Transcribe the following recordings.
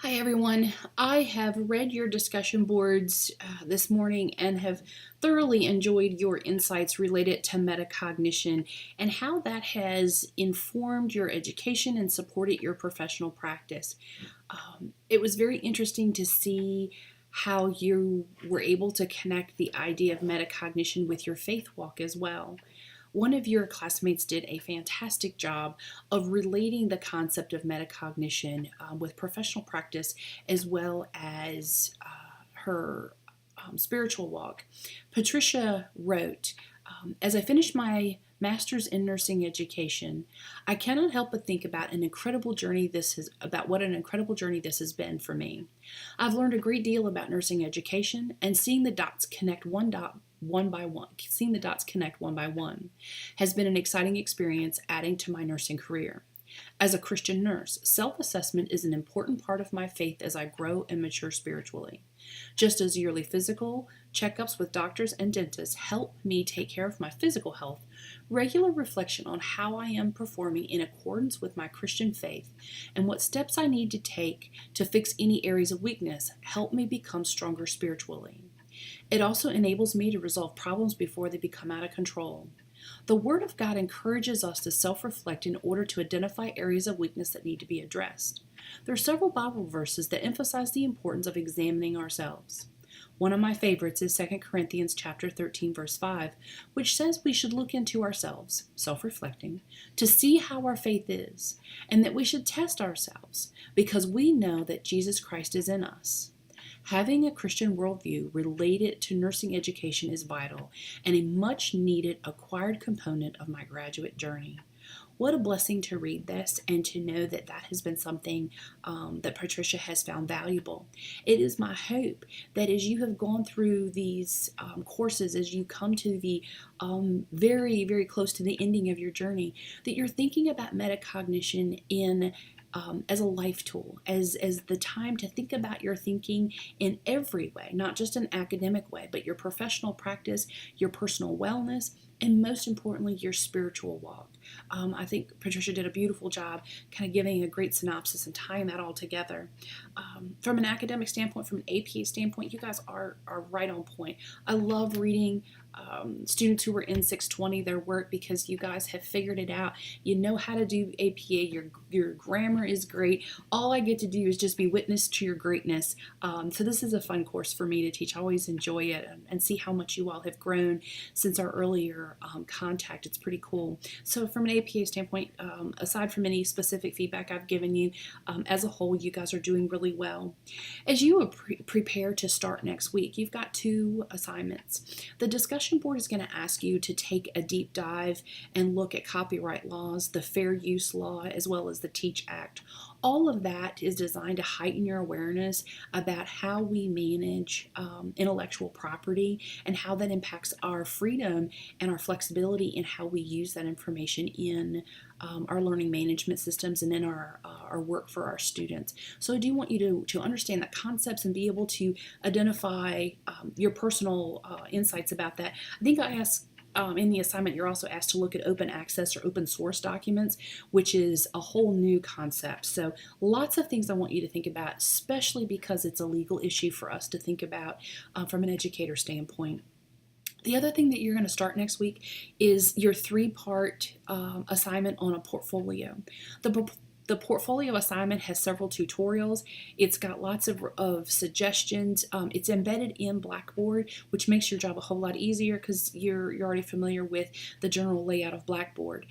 Hi everyone. I have read your discussion boards this morning and have thoroughly enjoyed your insights related to metacognition and how that has informed your education and supported your professional practice. It was very interesting to see how you were able to connect the idea of metacognition with your faith walk as well. One of your classmates did a fantastic job of relating the concept of metacognition with professional practice as well as her spiritual walk. Patricia wrote, as I finished my master's in nursing education, I cannot help but think about what an incredible journey this has been for me. I've learned a great deal about nursing education, and seeing the dots connect one by one has been an exciting experience adding to my nursing career. As a Christian nurse, self-assessment is an important part of my faith as I grow and mature spiritually. Just as yearly physical checkups with doctors and dentists help me take care of my physical health, regular reflection on how I am performing in accordance with my Christian faith and what steps I need to take to fix any areas of weakness help me become stronger spiritually. It also enables me to resolve problems before they become out of control. The Word of God encourages us to self-reflect in order to identify areas of weakness that need to be addressed. There are several Bible verses that emphasize the importance of examining ourselves. One of my favorites is 2 Corinthians chapter 13, verse 5, which says we should look into ourselves, self-reflecting, to see how our faith is, and that we should test ourselves, because we know that Jesus Christ is in us. Having a Christian worldview related to nursing education is vital and a much needed acquired component of my graduate journey. What a blessing to read this and to know that that has been something that Patricia has found valuable. It is my hope that as you have gone through these courses, as you come to the very, very close to the ending of your journey, that you're thinking about metacognition in as a life tool, as the time to think about your thinking in every way, not just an academic way, but your professional practice, your personal wellness, and most importantly, your spiritual walk. I think Patricia did a beautiful job kind of giving a great synopsis and tying that all together. From an academic standpoint, from an APA standpoint, you guys are right on point. I love reading students who are in 620 their work because you guys have figured it out. You know how to do APA. Your grammar is great. All I get to do is just be witness to your greatness. So this is a fun course for me to teach. I always enjoy it and see how much you all have grown since our earlier contact. It's pretty cool. So from an APA standpoint, aside from any specific feedback I've given you, as a whole, you guys are doing really well. As you prepare to start next week, you've got two assignments. The discussion board is going to ask you to take a deep dive and look at copyright laws, the Fair Use Law, as well as the TEACH Act. All of that is designed to heighten your awareness about how we manage intellectual property and how that impacts our freedom and our flexibility in how we use that information in our learning management systems and in our work for our students. So I do want you to understand the concepts and be able to identify your personal insights about that. I think I asked in the assignment, you're also asked to look at open access or open source documents, which is a whole new concept. So lots of things I want you to think about, especially because it's a legal issue for us to think about from an educator standpoint. The other thing that you're going to start next week is your three-part assignment on a portfolio. The portfolio assignment has several tutorials. It's got lots of suggestions. It's embedded in Blackboard, which makes your job a whole lot easier because you're already familiar with the general layout of Blackboard.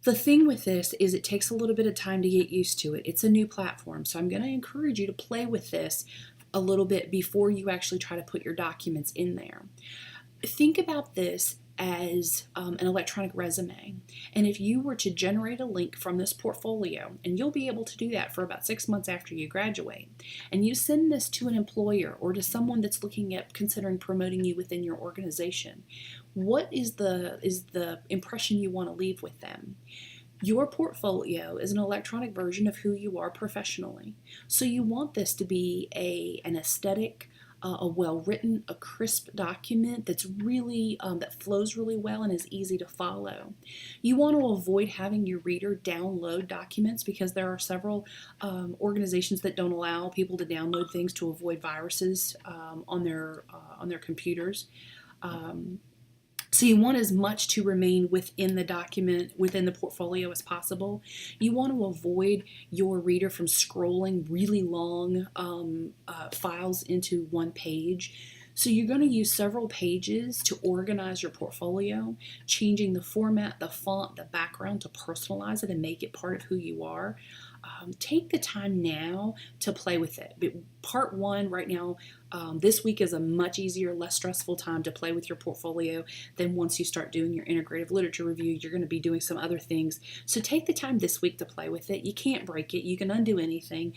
The thing with this is it takes a little bit of time to get used to it. It's a new platform, so I'm going to encourage you to play with this a little bit before you actually try to put your documents in there. Think about this as an electronic resume. And if you were to generate a link from this portfolio, and you'll be able to do that for about 6 months after you graduate, and you send this to an employer or to someone that's looking at considering promoting you within your organization, what is the impression you want to leave with them? Your portfolio is an electronic version of who you are professionally. So you want this to be an aesthetic, a well-written, a crisp document that's really, that flows really well and is easy to follow. You want to avoid having your reader download documents because there are several organizations that don't allow people to download things to avoid viruses on their computers. So you want as much to remain within the document, within the portfolio as possible. You want to avoid your reader from scrolling really long files into one page. So you're going to use several pages to organize your portfolio, changing the format, the font, the background to personalize it and make it part of who you are. Take the time now to play with it. Part one right now, this week is a much easier, less stressful time to play with your portfolio than once you start doing your integrative literature review. You're going to be doing some other things. So take the time this week to play with it. You can't break it. You can undo anything.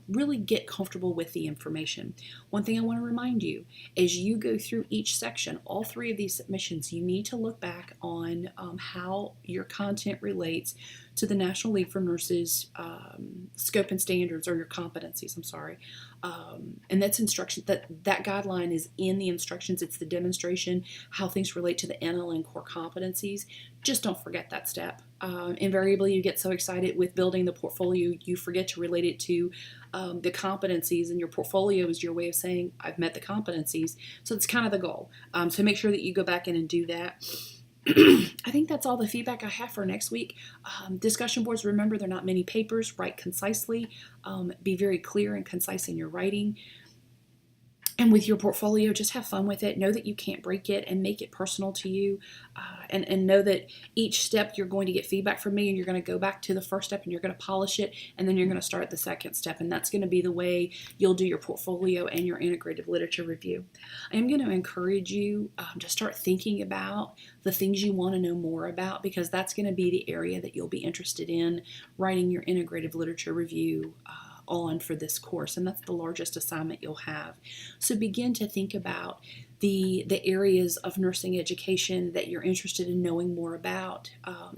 Really get comfortable with the information. One thing I want to remind you, as you go through each section, all three of these submissions, you need to look back on how your content relates to the National League for Nurses scope and standards, or your competencies, I'm sorry. And that's instruction, that guideline is in the instructions. It's the demonstration, how things relate to the NLN core competencies. Just don't forget that step. Invariably, you get so excited with building the portfolio, you forget to relate it to the competencies, and your portfolio is your way of saying, I've met the competencies. So it's kind of the goal. So make sure that you go back in and do that. I think that's all the feedback I have for next week. Discussion boards, remember, they're not many papers. Write concisely. Be very clear and concise in your writing. And with your portfolio, just have fun with it. Know that you can't break it and make it personal to you. And know that each step you're going to get feedback from me, and you're going to go back to the first step and you're going to polish it, and then you're going to start the second step. And that's going to be the way you'll do your portfolio and your integrative literature review. I am going to encourage you to start thinking about the things you want to know more about, because that's going to be the area that you'll be interested in writing your integrative literature review on for this course, and that's the largest assignment you'll have. So begin to think about the areas of nursing education that you're interested in knowing more about,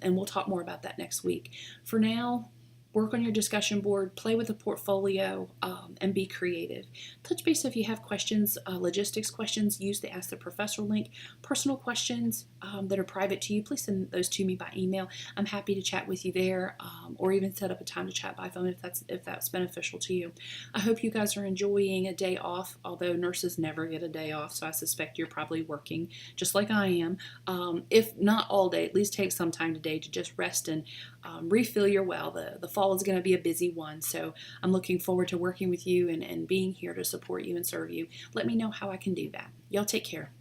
and we'll talk more about that next week. For now, work on your discussion board, play with a portfolio, and be creative. Touch base if you have questions, logistics questions. Use the Ask the Professor link. Personal questions that are private to you, please send those to me by email. I'm happy to chat with you there, or even set up a time to chat by phone if that's beneficial to you. I hope you guys are enjoying a day off, although nurses never get a day off, so I suspect you're probably working just like I am. If not all day, at least take some time today to just rest and refill your well. The fall is going to be a busy one, so I'm looking forward to working with you and being here to support you and serve you. Let me know how I can do that. Y'all take care.